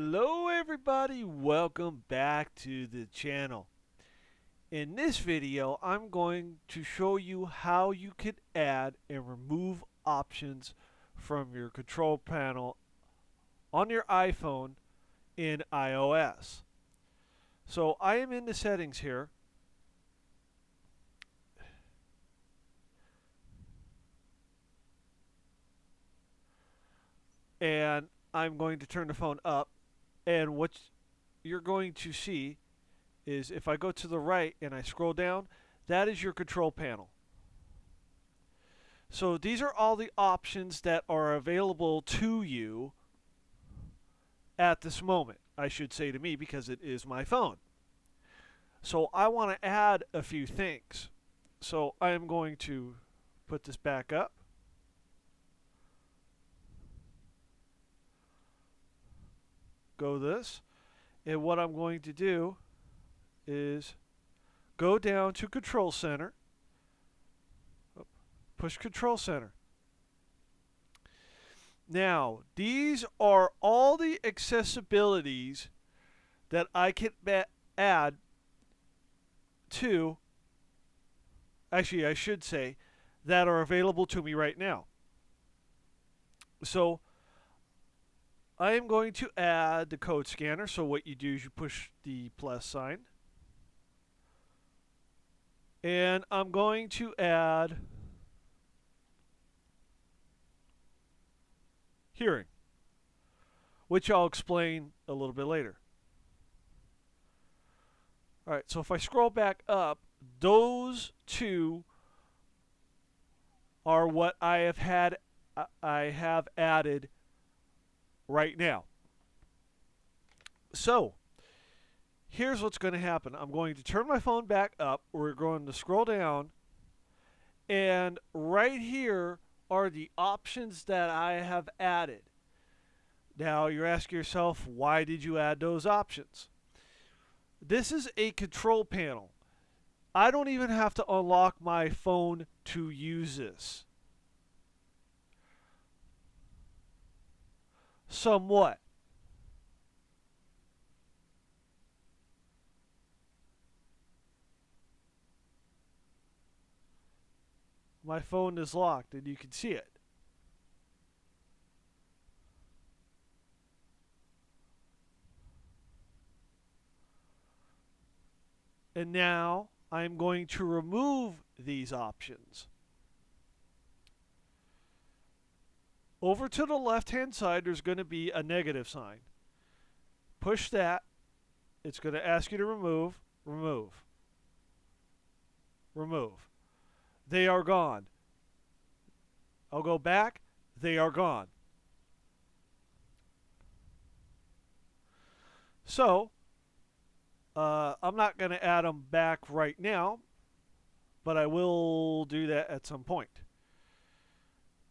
Hello everybody, welcome back to the channel. In this video, I'm going to show you how you can add and remove options from your control panel on your iPhone in iOS. So I am in the settings here, and I'm going to turn the phone up, and what you're going to see is if I go to the right and I scroll down, that is your control panel. So these are all the options that are available to you at this moment. I should say to me because it is my phone. So I want to add a few things. So I am going to put this back up. Go this. And what I'm going to do is go down to Control Center. Push Control Center. Now, these are all the accessibilities that I can add to, actually I should say, that are available to me right now. So I am going to add the code scanner. So what you do is you push the plus sign. And I'm going to add hearing, which I'll explain a little bit later. Alright, so if I scroll back up, those two are what I have added right now. So here's what's going to happen. I'm going to turn my phone back up. We're going to scroll down, and right here are the options that I have added. Now you're asking yourself, why did you add those options? This is a control panel. I don't even have to unlock my phone to use this. Somewhat. My phone is locked and you can see it. And now I'm going to remove these options. Over to the left-hand side, there's going to be a negative sign. Push that. It's going to ask you to remove, remove, remove. They are gone. I'll go back. They are gone. So, I'm not going to add them back right now, but I will do that at some point.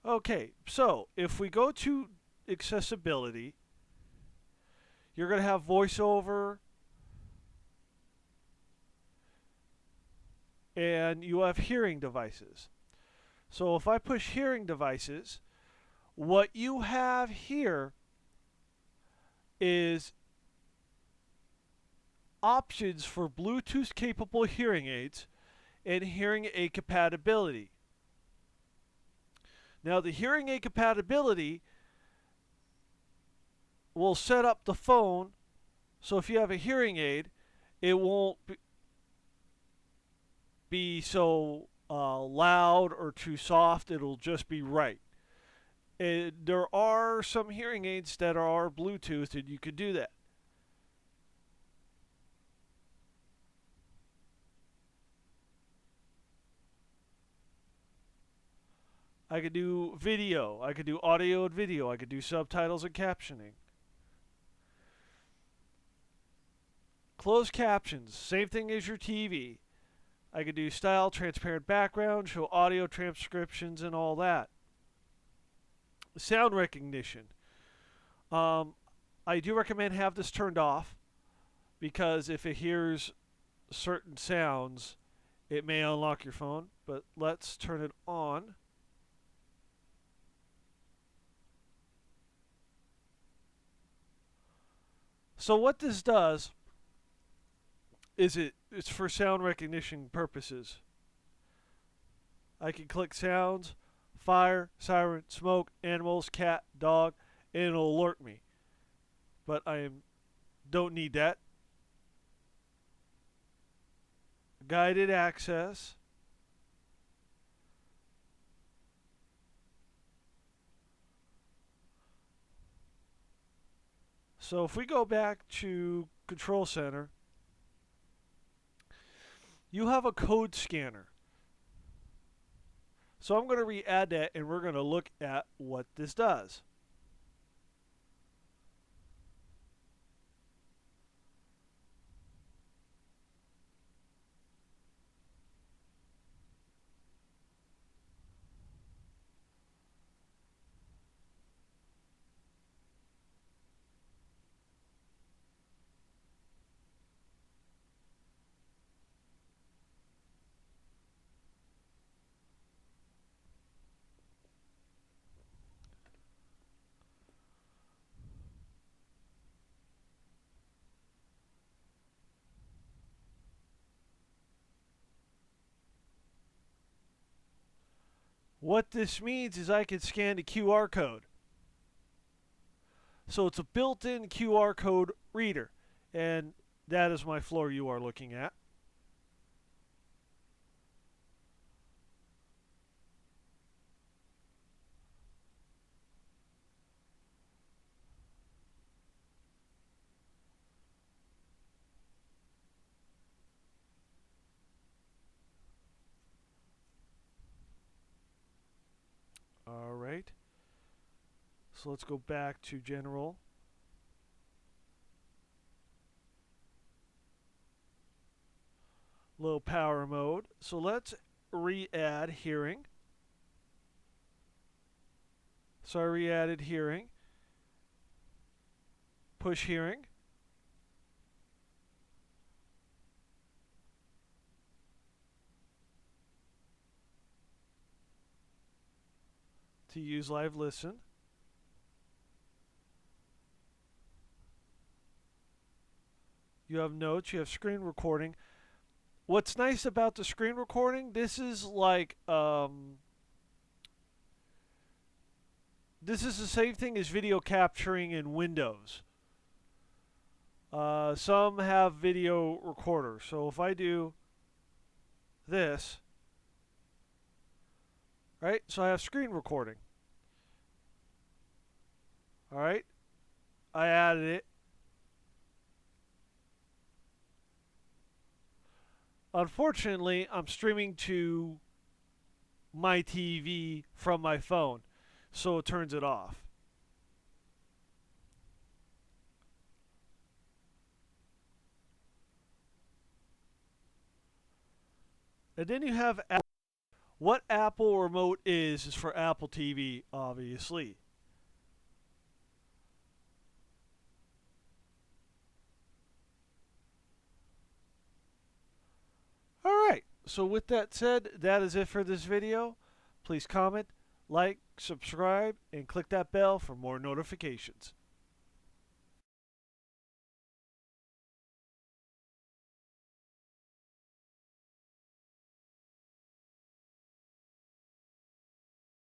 Okay, so if we go to accessibility, you're going to have voiceover, and you have hearing devices. So if I push hearing devices, what you have here is options for Bluetooth capable hearing aids and hearing aid compatibility. Now the hearing aid compatibility will set up the phone so if you have a hearing aid, it won't be so loud or too soft. It'll just be right. There are some hearing aids that are Bluetooth and you can do that. I could do video, I could do audio and video, I could do subtitles and captioning. Closed captions, same thing as your TV. I could do style, transparent background, show audio transcriptions and all that. Sound recognition. I do recommend have this turned off because if it hears certain sounds, it may unlock your phone, but let's turn it on. So what this does is it's for sound recognition purposes. I can click sounds, fire, siren, smoke, animals, cat, dog, and it'll alert me. But don't need that. Guided access. So if we go back to Control Center, you have a code scanner. So I'm going to re-add that and we're going to look at what this does. What this means is I can scan the QR code. So it's a built-in QR code reader. And that is my floor you are looking at. All right. So let's go back to general. Low power mode. So let's re-add hearing. So I re-added hearing. Push hearing. To use live listen. You have notes, you have screen recording. What's nice about the screen recording, this is like this is the same thing as video capturing in Windows. Some have video recorders. So if I do this, right? So I have screen recording. All right? I added it. Unfortunately, I'm streaming to my TV from my phone, so it turns it off. And then you have what Apple Remote is for Apple TV, obviously. Alright, so with that said, that is it for this video. Please comment, like, subscribe, and click that bell for more notifications.